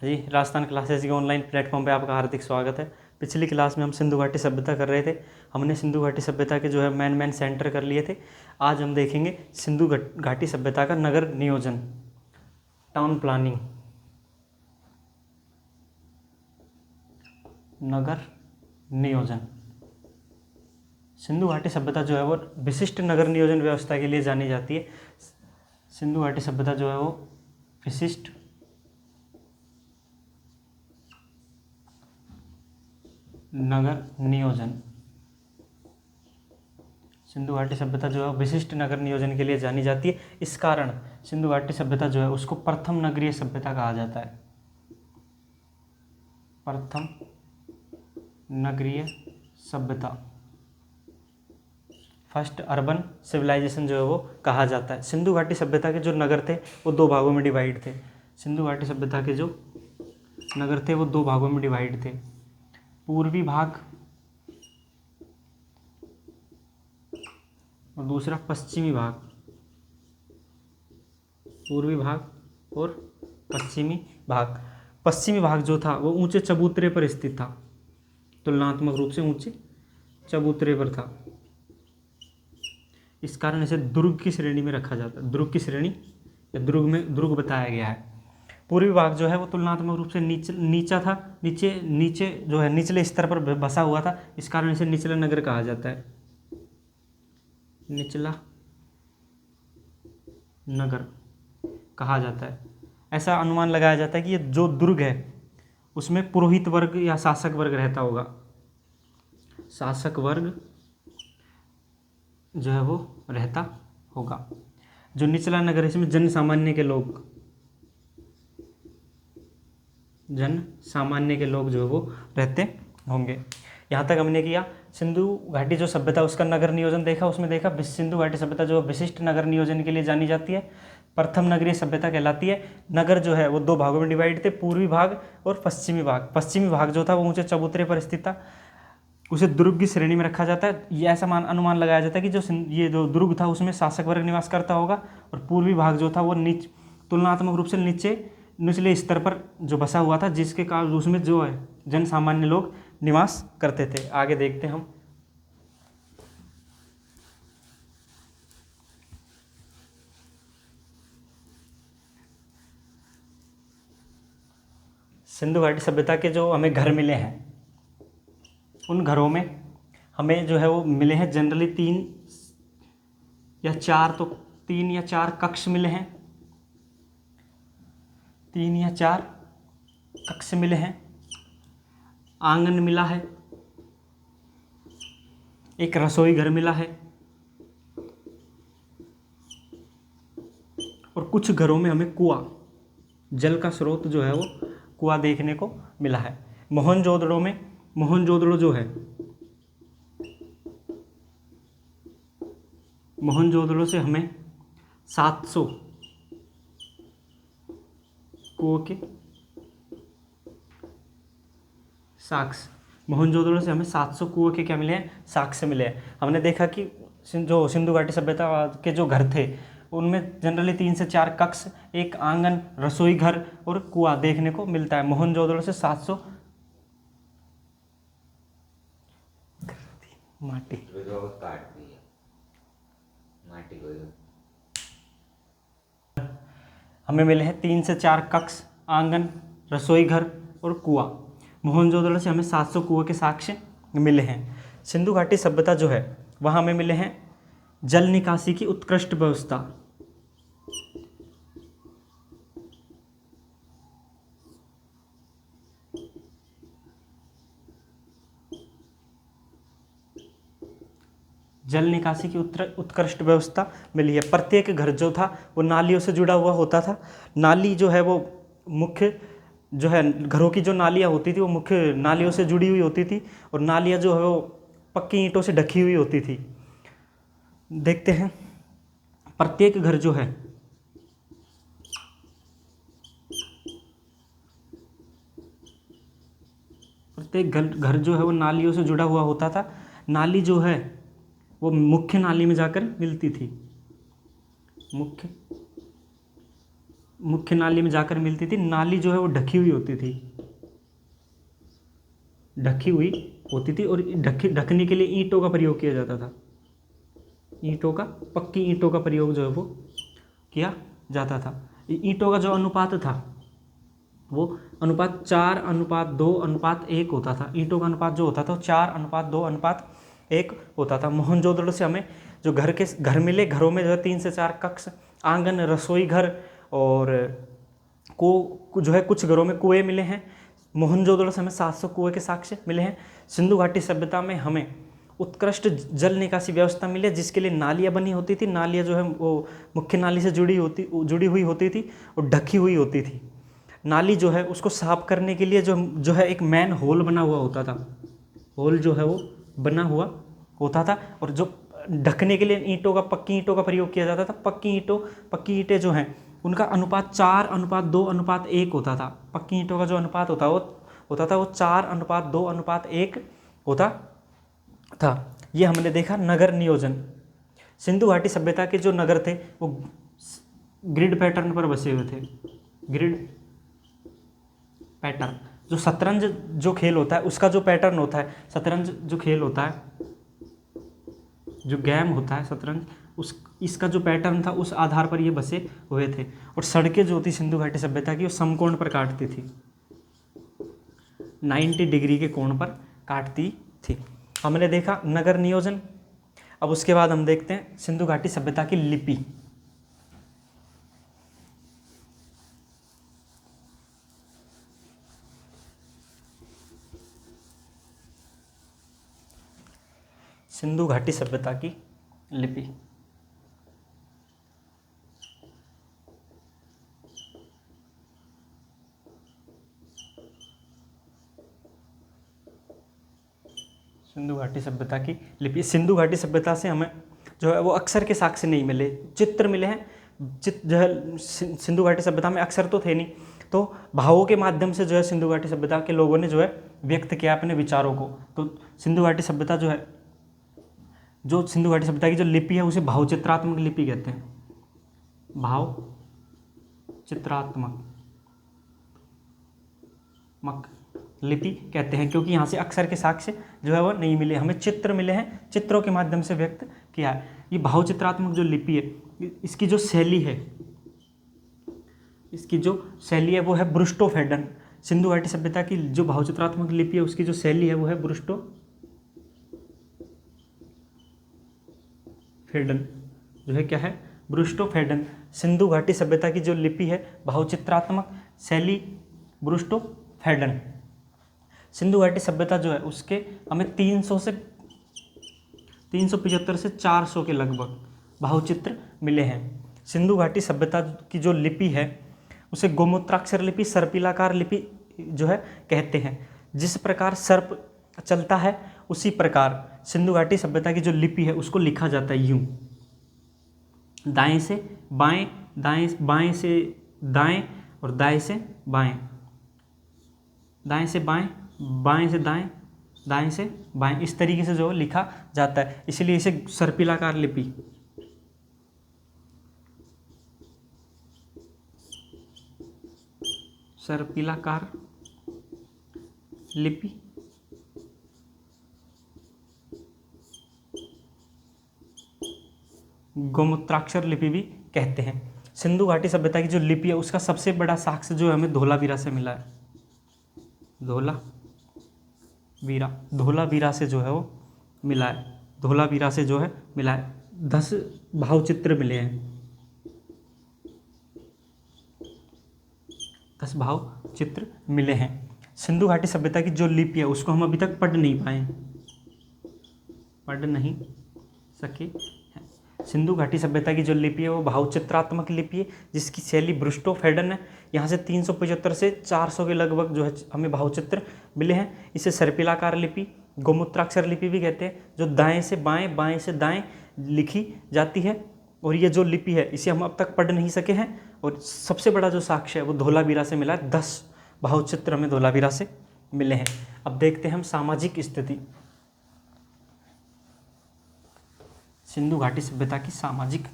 हाँ जी, राजस्थान क्लासेस के online platform पे आपका हार्दिक स्वागत है। पिछली क्लास में हम सिंधु घाटी सभ्यता कर रहे थे। हमने सिंधु घाटी सभ्यता के जो है मेन सेंटर कर लिए थे। आज हम देखेंगे सिंधु घाटी सभ्यता का नगर नियोजन, टाउन प्लानिंग, नगर नियोजन। सिंधु घाटी सभ्यता जो है वो विशिष्ट नगर नियोजन व्यवस्था के लिए जानी जाती है। सिंधु घाटी सभ्यता जो है वो विशिष्ट नगर नियोजन, सिंधु घाटी सभ्यता जो है विशिष्ट नगर नियोजन के लिए जानी जाती है। इस कारण सिंधु घाटी सभ्यता जो है उसको प्रथम नगरीय सभ्यता कहा जाता है। प्रथम नगरीय सभ्यता, फर्स्ट अर्बन सिविलाइजेशन जो है वो कहा जाता है। सिंधु घाटी सभ्यता के जो नगर थे वो दो भागों में डिवाइड थे। सिंधु घाटी सभ्यता के जो नगर थे वो दो भागों में डिवाइड थे, पूर्वी भाग और दूसरा पश्चिमी भाग। पूर्वी भाग और पश्चिमी भाग। पश्चिमी भाग जो था वो ऊंचे चबूतरे पर स्थित था, तुलनात्मक रूप से ऊंचे चबूतरे पर था। इस कारण इसे दुर्ग की श्रेणी में रखा जाता है। दुर्ग की श्रेणी या दुर्ग बताया गया है। पूर्वी भाग जो है वो तुलनात्मक रूप से नीचा था, नीचे जो है निचले स्तर पर बसा हुआ था। इस कारण इसे निचला नगर कहा जाता है। निचला नगर कहा जाता है। ऐसा अनुमान लगाया जाता है कि ये जो दुर्ग है उसमें पुरोहित वर्ग या शासक वर्ग रहता होगा। शासक वर्ग जो है वो रहता होगा। जो निचला नगर है इसमें जन सामान्य के लोग जो है वो रहते होंगे। यहाँ तक हमने किया। सिंधु घाटी जो सभ्यता उसका नगर नियोजन देखा। उसमें देखा सिंधु घाटी सभ्यता जो विशिष्ट नगर नियोजन के लिए जानी जाती है, प्रथम नगरीय सभ्यता कहलाती है। नगर जो है वो दो भागों में डिवाइड थे, पूर्वी भाग और पश्चिमी भाग। पश्चिमी भाग जो था वो ऊंचे चबूतरे पर स्थित था, उसे दुर्ग की श्रेणी में रखा जाता है। ये ऐसा अनुमान लगाया जाता है कि ये जो दुर्ग था उसमें शासक वर्ग निवास करता होगा, और पूर्वी भाग जो था वो तुलनात्मक रूप से निचले स्तर पर जो बसा हुआ था, जिसके कारण उसमें जो है जन सामान्य लोग निवास करते थे। आगे देखते हैं हम। सिंधु घाटी सभ्यता के जो हमें घर मिले हैं, उन घरों में हमें जो है वो मिले हैं जनरली तीन या चार कक्ष मिले हैं। 3 या 4 कक्ष मिले हैं। आंगन मिला है, एक रसोई घर मिला है, और कुछ घरों में हमें कुआं, जल का स्रोत जो है वो कुआं देखने को मिला है। मोहनजोदड़ो जो है, मोहनजोदड़ो से हमें 700 कुओं के साक्ष्य, मोहनजोदड़ो से हमें 700 कुओं के क्या मिले हैं, साक्ष्य मिले हैं। हमने देखा कि जो सिंधु घाटी सभ्यता के जो घर थे उनमें जनरली 3 से 4 कक्ष, एक आंगन, रसोई घर और कुआं देखने को मिलता है। मोहनजोदड़ो से 700 माटी हमें मिले हैं 3 से 4 कक्ष, आंगन, रसोई घर और कुआं। मोहनजोदड़ो से हमें 700 कुओं के साक्ष्य मिले हैं। सिंधु घाटी सभ्यता जो है वहाँ हमें मिले हैं जल निकासी की उत्कृष्ट व्यवस्था। जल निकासी की उत्कृष्ट व्यवस्था मिली है। प्रत्येक घर जो था वो नालियों से जुड़ा हुआ होता था। नाली जो है वो मुख्य जो है घरों की जो नालियाँ होती थी वो मुख्य नालियों से जुड़ी हुई होती थी, और नालियाँ जो है वो पक्की ईंटों से ढकी हुई होती थी। देखते हैं प्रत्येक घर जो है घर जो है वो नालियों से जुड़ा हुआ होता था। नाली जो है वो मुख्य नाली में जाकर मिलती थी। मुख्य मुख्य नाली में जाकर मिलती थी। नाली जो है वो ढकी हुई होती थी, ढकी हुई होती थी, और ढकने के लिए ईंटों का प्रयोग किया जाता था। ईंटों का, पक्की ईंटों का प्रयोग जो है वो किया जाता था। ईंटों का जो अनुपात था वो अनुपात 4:2:1 होता था। ईंटों का अनुपात जो होता था वो 4:2:1 होता था। मोहनजोदड़ो से हमें जो घर मिले, घरों में जो है 3 से 4 कक्ष, आंगन, रसोई घर, और जो है कुछ घरों में कुएं मिले हैं। मोहनजोदड़ो से हमें 700 कुएं के साक्ष्य मिले हैं। सिंधु घाटी सभ्यता में हमें उत्कृष्ट जल निकासी व्यवस्था मिली है, जिसके लिए नालियाँ बनी होती थी। नालियाँ जो है वो मुख्य नाली से जुड़ी हुई होती थी और ढकी हुई होती थी। नाली जो है उसको साफ करने के लिए जो है एक मैन होल बना हुआ होता था। होल जो है वो बना हुआ होता था, और जो ढकने के लिए पक्की ईंटों का प्रयोग किया जाता था। पक्की ईंटें जो हैं उनका अनुपात 4:2:1 होता था। पक्की ईंटों का जो अनुपात होता था वो 4:2:1 होता था। ये हमने देखा नगर नियोजन। सिंधु घाटी सभ्यता के जो नगर थे वो ग्रिड पैटर्न पर बसे हुए थे। ग्रिड पैटर्न, जो शतरंज जो खेल होता है उसका जो पैटर्न होता है, शतरंज जो खेल होता है, जो गेम होता है शतरंज, इसका जो पैटर्न था उस आधार पर ये बसे हुए थे। और सड़कें जो थी सिंधु घाटी सभ्यता की वो समकोण पर काटती थी, 90 डिग्री के कोण पर काटती थी। हमने देखा नगर नियोजन। अब उसके बाद हम देखते हैं सिंधु घाटी सभ्यता की लिपि। सिंधु घाटी सभ्यता की लिपि। सिंधु घाटी सभ्यता की लिपि। सिंधु घाटी सभ्यता से हमें जो है वो अक्षर के साक्ष्य नहीं मिले, चित्र मिले हैं। जो है सिंधु घाटी सभ्यता में अक्षर तो थे नहीं, तो भावों के माध्यम से जो है सिंधु घाटी सभ्यता के लोगों ने जो है व्यक्त किया अपने विचारों को। तो सिंधु घाटी सभ्यता जो सिंधु घाटी सभ्यता की जो लिपि है उसे भाव चित्रात्मक लिपि कहते हैं। भाव चित्रात्मक लिपि कहते हैं, क्योंकि यहाँ से अक्षर के साक्ष्य जो है वो नहीं मिले, हमें चित्र मिले हैं, चित्रों के माध्यम से व्यक्त किया है। ये भाव चित्रात्मक जो लिपि है, इसकी जो शैली है वो है ब्रुस्टोफेडन। सिंधु घाटी सभ्यता की जो भाव चित्रात्मक लिपि है उसकी जो शैली है वो है ब्रुस्टोफेडन। जो है क्या है? ब्रुस्टोफेडन। सिंधु घाटी सभ्यता की जो लिपि है भाव चित्रात्मक, शैली ब्रुस्टोफेडन। सिंधु घाटी सभ्यता जो है उसके हमें 375 से 400 के लगभग भावचित्र मिले हैं। सिंधु घाटी सभ्यता की जो लिपि है उसे गोमूत्राक्षर लिपि, सर्पिलाकार लिपि जो है कहते हैं। जिस प्रकार सर्प चलता है उसी प्रकार सिंधु घाटी सभ्यता की जो लिपि है उसको लिखा जाता है यूं, दाएं से बाएं, बाएं से दाएं और दाएं से बाएं, दाएं से बाएं, बाएं से दाएं, दाएं से बाएं, इस तरीके से जो लिखा जाता है, इसलिए इसे सर्पिलाकार लिपि, सर्पिलाकार लिपि गोमूत्राक्षर लिपि भी कहते हैं। सिंधु घाटी सभ्यता की जो लिपि है उसका सबसे बड़ा साक्ष्य जो है हमें धोलावीरा से मिला है। धोलावीरा से जो है वो मिला है। धोलावीरा से जो है मिला है। 10 भावचित्र मिले हैं, 10 भावचित्र मिले हैं। सिंधु घाटी सभ्यता की जो लिपि है उसको हम अभी तक पढ़ नहीं सके। सिंधु घाटी सभ्यता की जो लिपि है वो भावचित्रात्मक लिपि है जिसकी शैली ब्रुस्टोफेडन है। यहाँ से 375 से 400 के लगभग जो है हमें भावचित्र मिले हैं। इसे सर्पिलाकार लिपि, गोमूत्राक्षर लिपि भी कहते हैं, जो दाएं से बाएं, बाएं से दाएं लिखी जाती है। और ये जो लिपि है इसे हम अब तक पढ़ नहीं सके हैं। और सबसे बड़ा जो साक्ष्य है वो धोलावीरा से मिला है। 10 भावचित्र हमें धोलावीरा से मिले हैं। अब देखते हैं हम सामाजिक स्थिति, सिंधु घाटी सभ्यता की सामाजिक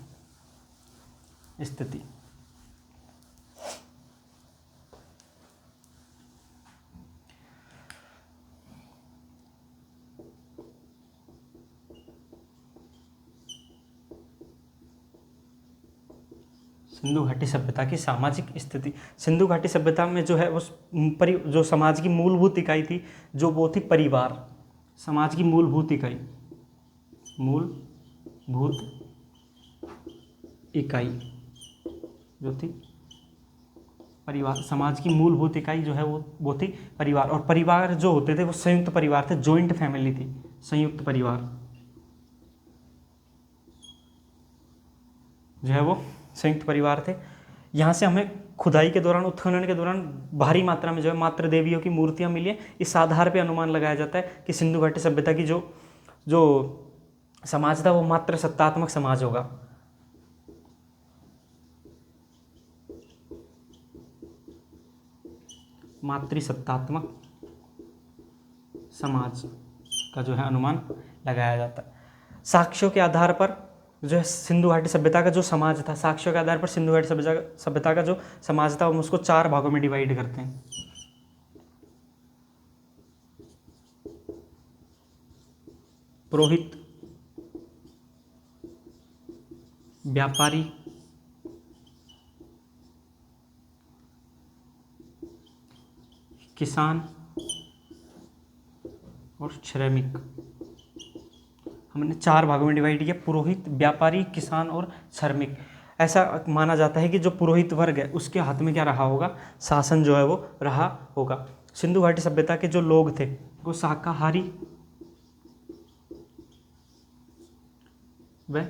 स्थिति। सिंधु घाटी सभ्यता की सामाजिक स्थिति। सिंधु घाटी सभ्यता में जो है उस जो समाज की मूलभूत इकाई थी जो वो थी परिवार। समाज की मूलभूत इकाई, मूलभूत इकाई जो थी परिवार। समाज की मूलभूत इकाई जो है वो थी परिवार। और परिवार जो होते थे वो संयुक्त परिवार थे, जॉइंट फैमिली थी, संयुक्त परिवार जो है वो संयुक्त परिवार थे। यहाँ से हमें खुदाई के दौरान, उत्खनन के दौरान भारी मात्रा में जो है मातृ देवियों की मूर्तियाँ मिली हैं। इस आधार पर अनुमान लगाया जाता है कि सिंधु घाटी सभ्यता की जो समाज था वो मातृ सत्तात्मक समाज होगा। मातृसत्तात्मक समाज का जो है अनुमान लगाया जाता है। साक्ष्यों के आधार पर जो है सिंधु घाटी सभ्यता का जो समाज था, साक्ष्यों के आधार पर सिंधु घाटी सभ्यता का जो समाज था हम उसको 4 भागों में डिवाइड करते हैं। पुरोहित, व्यापारी, किसान और श्रमिक। हमने 4 भागों में डिवाइड किया, पुरोहित, व्यापारी, किसान और श्रमिक। ऐसा माना जाता है कि जो पुरोहित वर्ग है उसके हाथ में क्या रहा होगा, शासन जो है वो रहा होगा। सिंधु घाटी सभ्यता के जो लोग थे वो शाकाहारी व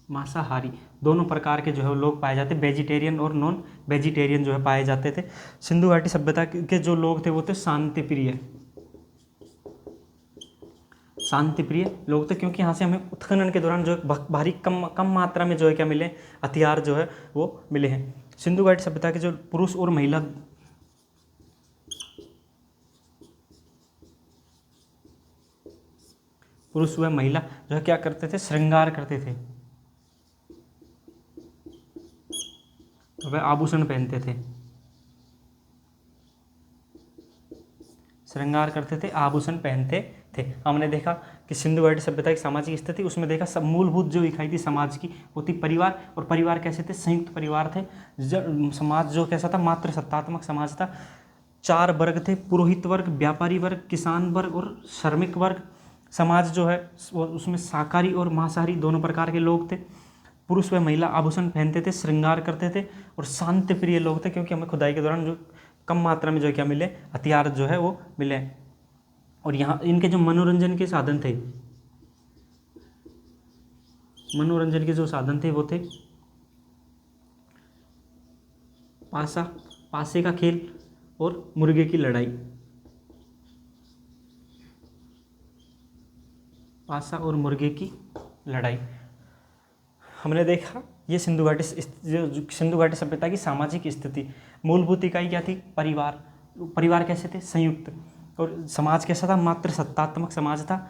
मांसाहारी दोनों प्रकार के जो है लोग पाए जाते, वेजिटेरियन और नॉन वेजिटेरियन जो है पाए जाते थे। सिंधु घाटी सभ्यता के जो लोग थे वो थे शांतिप्रिय लोग थे, क्योंकि यहाँ से हमें उत्खनन के दौरान जो भारी कम मात्रा में जो है क्या मिले, हथियार जो है वो मिले हैं। सिंधु घाटी सभ्यता के जो पुरुष और महिला व महिला जो है क्या करते थे, श्रृंगार करते थे, वह आभूषण पहनते थे, श्रृंगार करते थे, आभूषण पहनते थे। हमने देखा कि सिंधु घाटी सभ्यता की सामाजिक स्थिति, उसमें देखा सब मूलभूत जो इकाई थी समाज की वो थी परिवार। और परिवार कैसे थे, संयुक्त परिवार थे। समाज जो कैसा था, मातृ सत्तात्मक समाज था। 4 वर्ग थे, पुरोहित वर्ग, व्यापारी वर्ग, किसान वर्ग और श्रमिक वर्ग। समाज जो है उसमें शाकाहारी और मांसाहारी दोनों प्रकार के लोग थे। पुरुष व महिला आभूषण पहनते थे, श्रृंगार करते थे और शांति प्रिय लोग थे, क्योंकि हमें खुदाई के दौरान जो कम मात्रा में जो क्या मिले, हथियार जो है वो मिले। और यहाँ इनके जो मनोरंजन के साधन थे, मनोरंजन के जो साधन थे वो थे पासे का खेल और मुर्गे की लड़ाई। पासा और मुर्गे की लड़ाई। हमने देखा ये सिंधु घाटी सभ्यता की सामाजिक स्थिति। मूलभूत इकाई क्या थी, परिवार। परिवार कैसे थे, संयुक्त। और समाज कैसा था, मातृ सत्तात्मक समाज था।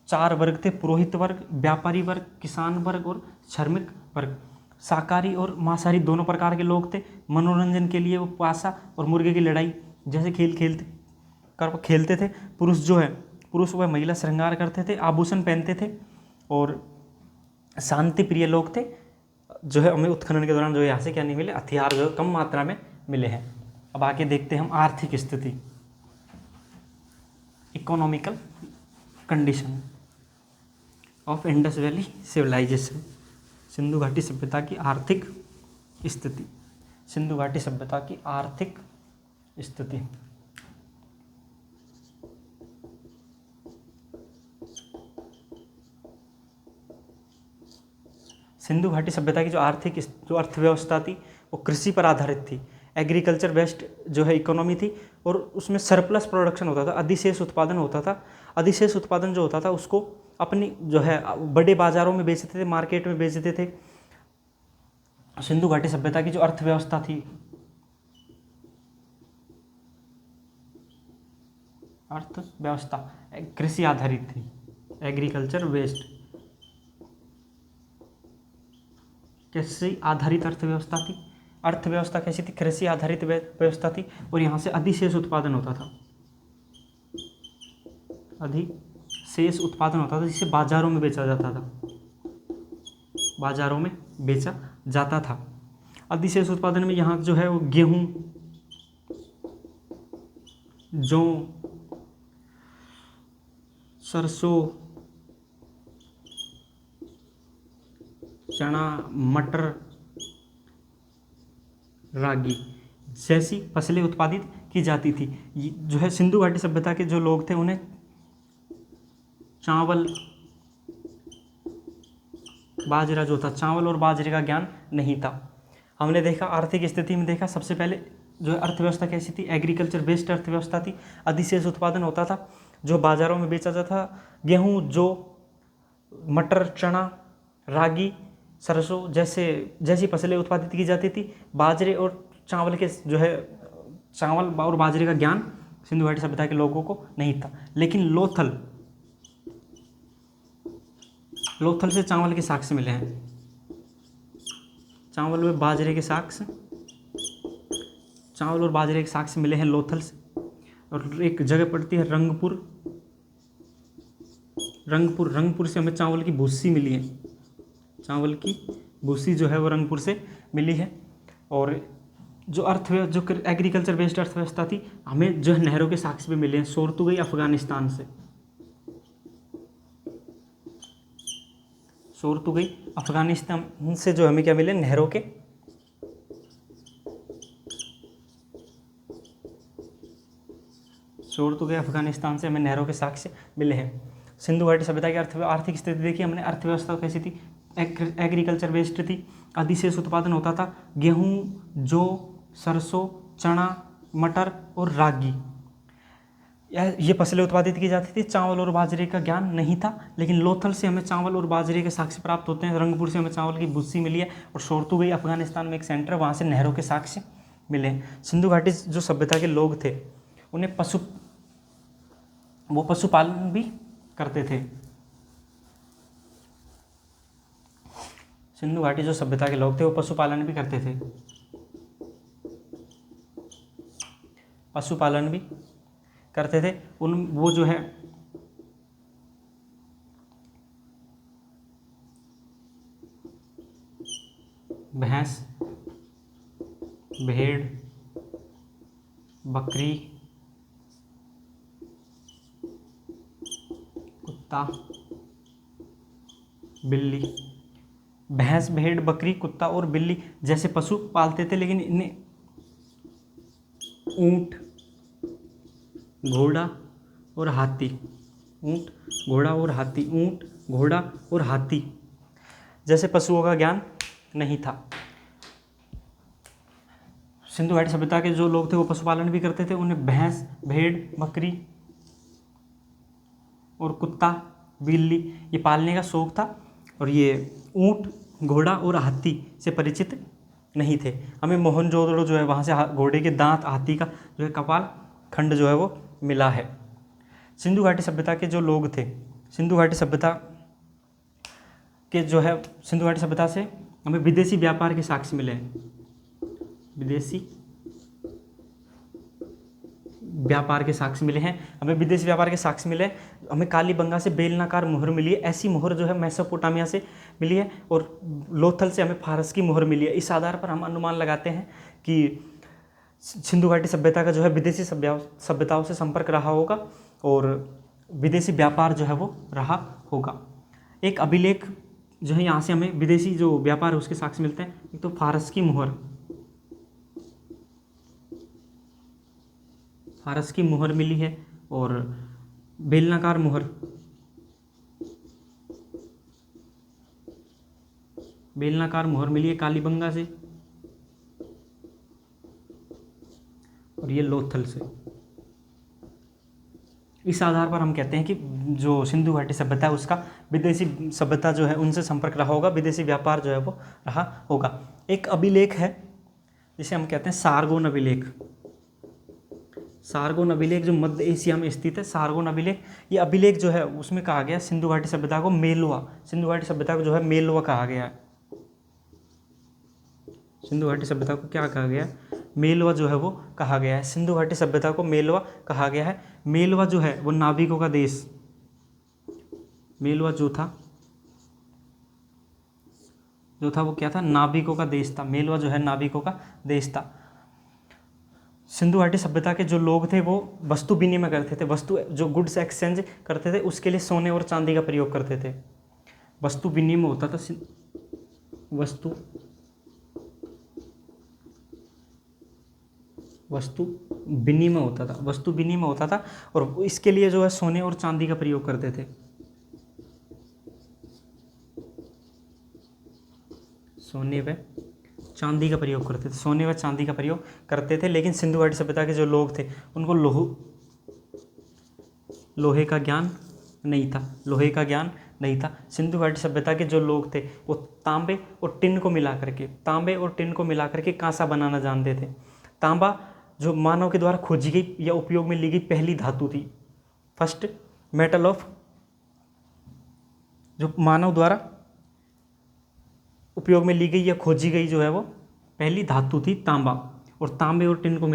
4 वर्ग थे, पुरोहित वर्ग, व्यापारी वर्ग, किसान वर्ग और श्रमिक वर्ग। शाकाहारी और मांसाहारी दोनों प्रकार के लोग थे। मनोरंजन के लिए वो पासा और मुर्गे की लड़ाई जैसे खेल खेलते थे। पुरुष व महिला श्रृंगार करते थे, आभूषण पहनते थे और शांति प्रिय लोग थे। जो है हमें उत्खनन के दौरान जो यहाँ से क्या नहीं मिले, हथियार जो कम मात्रा में मिले हैं। अब आगे देखते हैं हम आर्थिक स्थिति, economical condition of Indus valley civilization. Sindhu घाटी सभ्यता की आर्थिक स्थिति। सिंधु घाटी सभ्यता की आर्थिक स्थिति। सिंधु घाटी सभ्यता की जो अर्थव्यवस्था थी वो कृषि पर आधारित थी। एग्रीकल्चर बेस्ड जो है इकोनॉमी थी और उसमें सरप्लस प्रोडक्शन होता था, अधिशेष उत्पादन होता था। अधिशेष उत्पादन जो होता था उसको अपनी जो है बड़े बाजारों में बेचते थे, मार्केट में बेचते थे। सिंधु घाटी सभ्यता की जो अर्थव्यवस्था थी, अर्थव्यवस्था कृषि आधारित थी, एग्रीकल्चर बेस्ड, कृषि आधारित अर्थव्यवस्था थी। अर्थव्यवस्था कैसी थी, कृषि आधारित व्यवस्था थी और यहाँ से अधिशेष उत्पादन होता था, अधिशेष शेष उत्पादन होता था जिसे बाजारों में बेचा जाता था, बाजारों में बेचा जाता था। अधिशेष उत्पादन में यहाँ जो है वो गेहूं, जौ, सरसों, चना, मटर, रागी जैसी फसलें उत्पादित की जाती थी। जो है सिंधु घाटी सभ्यता के जो लोग थे उन्हें चावल, बाजरा जो था, चावल और बाजरे का ज्ञान नहीं था। हमने देखा आर्थिक स्थिति में देखा सबसे पहले जो है अर्थव्यवस्था कैसी थी, एग्रीकल्चर बेस्ड अर्थव्यवस्था थी। अधिशेष उत्पादन होता था जो बाजारों में बेचा जाता था। गेहूँ, जौ, मटर, चना, रागी, सरसों जैसी फसलें उत्पादित की जाती थी। बाजरे और चावल के जो है चावल और बाजरे का ज्ञान सिंधु घाटी सभ्यता के लोगों को नहीं था। लेकिन लोथल से चावल के साक्ष्य मिले हैं। चावल और बाजरे के साक्ष्य मिले हैं लोथल से। और एक जगह पड़ती है रंगपुर से हमें चावल की भूसी मिली है। चावल की भूसी जो है वो रंगपुर से मिली है। और जो एग्रीकल्चर बेस्ड अर्थव्यवस्था थी हमें जो है नहरों के साक्ष्य भी मिले हैं। सोरतुगई अफगानिस्तान से जो हमें क्या मिले, नहरों के सोरतुगई अफगानिस्तान से हमें नहरों के साक्ष्य मिले हैं। सिंधु घाटी सभ्यता की आर्थिक स्थिति देखी हमने। अर्थव्यवस्था कैसी थी, एग्रीकल्चर बेस्ड थी। अधिशेष उत्पादन होता था गेहूँ, जौ, सरसों, चना, मटर और रागी, ये फसलें उत्पादित की जाती थी। चावल और बाजरे का ज्ञान नहीं था। लेकिन लोथल से हमें चावल और बाजरे के साक्ष्य प्राप्त होते हैं। रंगपुर से हमें चावल की भूसी मिली है। और सोरतुगई अफगानिस्तान में एक सेंटर है, वहाँ से नहरों के साक्ष्य मिले हैं। सिंधु घाटी जो सभ्यता के लोग थे उन्हें पशुपालन भी करते थे। सिंधु घाटी जो सभ्यता के लोग थे वो पशुपालन भी करते थे। वो जो है भैंस, भेड़, बकरी, कुत्ता, बिल्ली, भैंस, भेड़, बकरी, कुत्ता और बिल्ली जैसे पशु पालते थे। लेकिन इन्हें ऊंट, घोड़ा और हाथी जैसे पशुओं का ज्ञान नहीं था। सिंधु घाटी सभ्यता के जो लोग थे वो पशुपालन भी करते थे। उन्हें भैंस, भेड़, बकरी और कुत्ता, बिल्ली ये पालने का शौक था। और ये ऊंट, घोड़ा और हाथी से परिचित नहीं थे। हमें मोहनजोदड़ो जो है वहाँ से घोड़े के दांत, हाथी का जो है कपाल खंड जो है वो मिला है। सिंधु घाटी सभ्यता के जो लोग थे, सिंधु घाटी सभ्यता से हमें विदेशी व्यापार के साक्ष्य मिले हैं। विदेशी व्यापार के साक्ष्य मिले हैं। हमें कालीबंगा से बेलनाकार मोहर मिली है। ऐसी मोहर जो है मेसोपोटामिया से मिली है। और लोथल से हमें फारस की मोहर मिली है। इस आधार पर हम अनुमान लगाते हैं कि सिंधु घाटी सभ्यता का जो है विदेशी सभ्यताओं से संपर्क रहा होगा और विदेशी व्यापार जो है वो रहा होगा। एक अभिलेख जो है यहाँ से हमें विदेशी जो व्यापार है उसके साक्ष्य मिलते हैं। एक तो फारस की मोहर मिली है और बेलनाकार मोहर मिली है कालीबंगा से और ये लोथल से। इस आधार पर हम कहते हैं कि जो सिंधु घाटी सभ्यता है उसका विदेशी सभ्यता जो है उनसे संपर्क रहा होगा, विदेशी व्यापार जो है वो रहा होगा। एक अभिलेख है जिसे हम कहते हैं सारगोन अभिलेख जो मध्य एशिया में स्थित है। सारगोन अभिलेख, ये अभिलेख जो है उसमें कहा गया सिंधु घाटी सभ्यता को मेलवा कहा गया है। सिंधु घाटी सभ्यता को क्या कहा गया है? मेलवा जो है वो कहा गया है। सिंधु घाटी सभ्यता को मेलवा कहा गया है। मेलवा जो है वो नाविकों का देश मेलवा जो था वो क्या था, नाविकों का देश था। मेलवा जो है नाविकों का देश था। सिंधु घाटी सभ्यता के जो लोग थे वो वस्तु विनिमय करते थे, वस्तु जो गुड्स एक्सचेंज करते थे उसके लिए सोने और चांदी का प्रयोग करते थे। वस्तु विनिमय होता था, वस्तु विनिमय होता था और इसके लिए जो है सोने और चांदी का प्रयोग करते थे। सोने व चांदी का प्रयोग करते थे। लेकिन सिंधु घाटी सभ्यता के जो लोग थे उनको लोहे का ज्ञान नहीं था। सिंधु घाटी सभ्यता के जो लोग थे वो तांबे और टिन को मिला करके कांसा बनाना जानते थे। तांबा जो मानव के द्वारा खोजी गई या उपयोग में ली गई पहली धातु थी। फर्स्ट मेटल ऑफ, जो मानव द्वारा उपयोग में ली गई या खोजी गई जो है वो पहली धातु थी तांबा। और तांबे और टिन को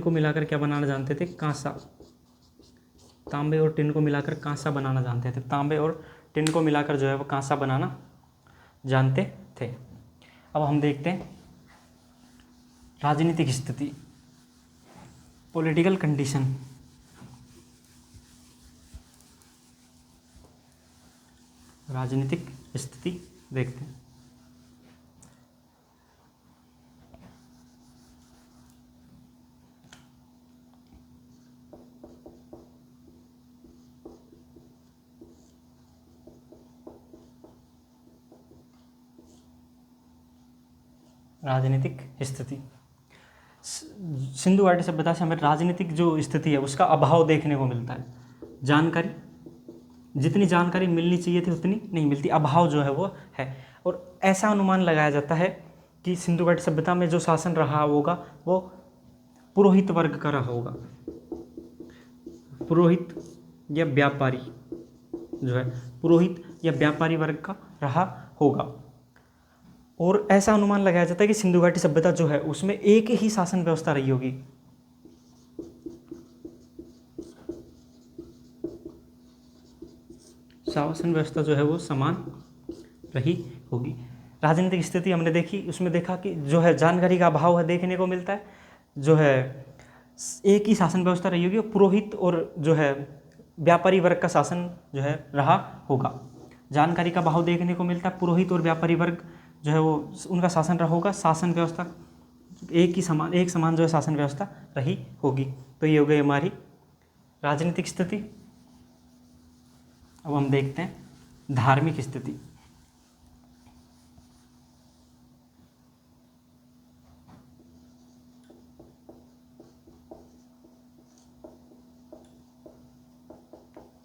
मिलाकर क्या बनाना जानते थे, कांसा। तांबे और टिन को मिलाकर कांसा बनाना जानते थे। तांबे और टिन को मिलाकर जो है वो कांसा बनाना जानते थे। अब हम देखते हैं राजनीतिक स्थिति, पॉलिटिकल कंडीशन। राजनीतिक स्थिति देखते हैं। राजनीतिक स्थिति, सिंधु घाटी सभ्यता से हमें राजनीतिक जो स्थिति है उसका अभाव देखने को मिलता है। जानकारी, जितनी जानकारी मिलनी चाहिए थी उतनी नहीं मिलती, अभाव जो है वो है। और ऐसा अनुमान लगाया जाता है कि सिंधु घाटी सभ्यता में जो शासन रहा होगा वो पुरोहित वर्ग का रहा होगा। पुरोहित या व्यापारी जो है, पुरोहित या व्यापारी वर्ग का रहा होगा। और ऐसा अनुमान लगाया जाता है कि सिंधु घाटी सभ्यता जो है उसमें एक ही शासन व्यवस्था रही होगी। शासन व्यवस्था जो है वो समान रही होगी। राजनीतिक स्थिति हमने देखी, उसमें देखा कि जो है जानकारी का अभाव है देखने को मिलता है। जो है एक ही शासन व्यवस्था रही होगी, पुरोहित और जो है व्यापारी वर्ग का शासन जो है रहा होगा। जानकारी का अभाव देखने को मिलता है, पुरोहित और व्यापारी वर्ग जो है वो उनका शासन रहा होगा। शासन व्यवस्था एक समान जो है शासन व्यवस्था रही होगी। तो ये हो गई हमारी राजनीतिक स्थिति। अब हम देखते हैं धार्मिक स्थिति।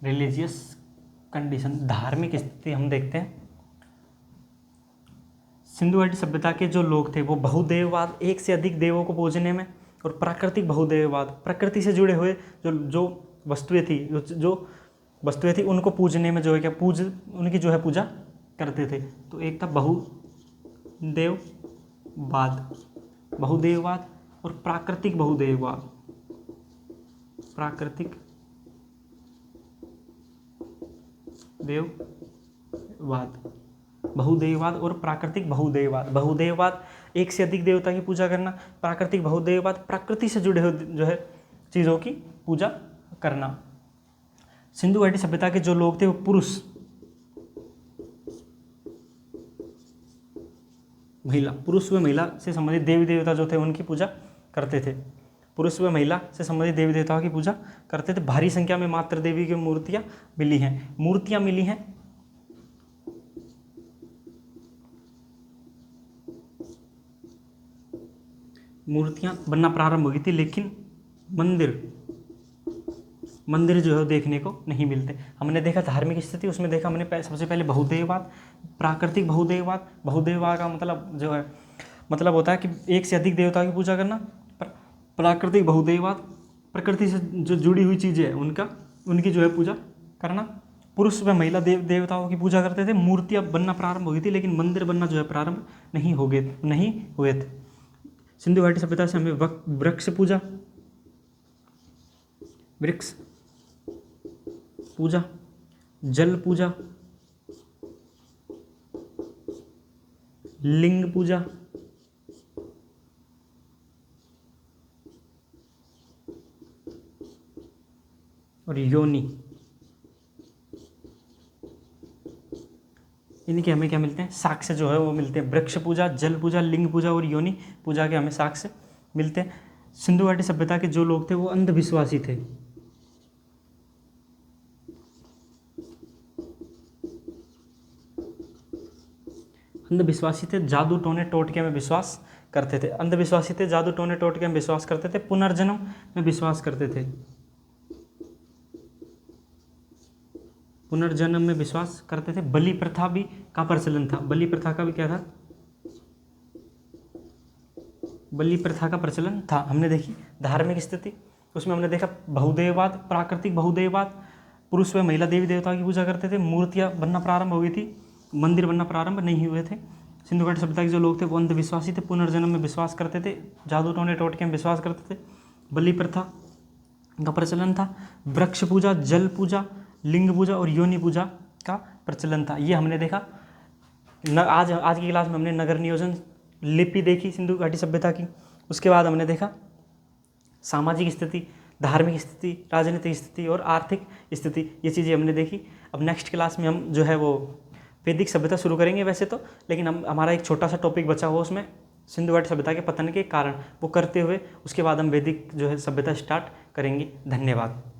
रिलीजियस कंडीशन, धार्मिक स्थिति हम देखते हैं। सिंधु घाटी सभ्यता के जो लोग थे वो बहुदेववाद, एक से अधिक देवों को पूजने में, और प्राकृतिक बहुदेववाद, प्रकृति से जुड़े हुए जो वस्तुएं थी उनको पूजने में जो है क्या उनकी जो है पूजा करते थे। तो एक था बहुदेववाद और प्राकृतिक बहुदेववाद। बहुदेववाद और प्राकृतिक बहुदेववाद एक से अधिक देवता की पूजा करना। प्राकृतिक बहुदेववाद प्रकृति से जुड़े हुए जो है चीज़ों की पूजा करना। सिंधु घाटी सभ्यता के जो लोग थे वो पुरुष व महिला से संबंधित देवी देवता जो थे उनकी पूजा करते थे। पुरुष व महिला से संबंधित देवी देवताओं की पूजा करते थे। भारी संख्या में मात्र देवी की मूर्तियां मिली हैं। मूर्तियां बनना प्रारंभ हो गई थी, लेकिन मंदिर जो है देखने को नहीं मिलते। हमने देखा धार्मिक स्थिति, उसमें देखा हमने सबसे पहले बहुदेववाद, प्राकृतिक बहुदेववाद का मतलब होता है कि एक से अधिक देवताओं की पूजा करना। प्राकृतिक बहुदेववाद, प्रकृति से जो जुड़ी हुई चीज़ें हैं उनकी जो है पूजा करना। पुरुष व महिला देवताओं की पूजा करते थे। मूर्तियाँ बनना प्रारंभ हुई थी, लेकिन मंदिर बनना जो है प्रारंभ नहीं हुए थे। सिंधु घाटी सभ्यता से हमें वृक्ष पूजा, वृक्ष पूजा, जल पूजा, लिंग पूजा, और योनि। इनके हमें क्या मिलते हैं? साक्ष्य जो है वो मिलते हैं। वृक्ष पूजा, जल पूजा, लिंग पूजा और योनि पूजा के हमें साक्ष्य मिलते हैं। सिंधु घाटी सभ्यता के जो लोग थे वो अंधविश्वासी थे। अंधविश्वासी थे, जादू टोने टोटके में विश्वास करते थे। अंधविश्वासी थे, जादू टोने टोटके में विश्वास करते थे, पुनर्जन्म में विश्वास करते थे। पुनर्जन्म में विश्वास करते थे। बलि प्रथा भी का प्रचलन था। बलि प्रथा का भी क्या था? बलि प्रथा का प्रचलन था। हमने देखी धार्मिक स्थिति, उसमें हमने देखा बहुदेववाद, प्राकृतिक बहुदेववाद, पुरुष व महिला देवी देवता की पूजा करते थे। मूर्तियाँ बनना प्रारंभ हो गई थी, मंदिर बनना प्रारंभ नहीं हुए थे। सिंधु घाटी सभ्यता के जो लोग थे वो अंधविश्वासी थे, पुनर्जन्म में विश्वास करते थे, जादू टोने टोटके में विश्वास करते थे, बलि प्रथा का प्रचलन था, वृक्ष पूजा, जल पूजा, लिंग पूजा और योनि पूजा का प्रचलन था। ये हमने देखा। आज की क्लास में हमने नगर नियोजन लिपि देखी सिंधु घाटी सभ्यता की। उसके बाद हमने देखा सामाजिक स्थिति, धार्मिक स्थिति, राजनीतिक स्थिति और आर्थिक स्थिति, ये चीज़ें हमने देखी। अब नेक्स्ट क्लास में हम जो है वो वैदिक सभ्यता शुरू करेंगे वैसे तो, लेकिन हमारा एक छोटा सा टॉपिक बचा हुआ, उसमें सिंधु घाटी सभ्यता के पतन के कारण वो करते हुए उसके बाद हम वैदिक जो है सभ्यता स्टार्ट करेंगे। धन्यवाद।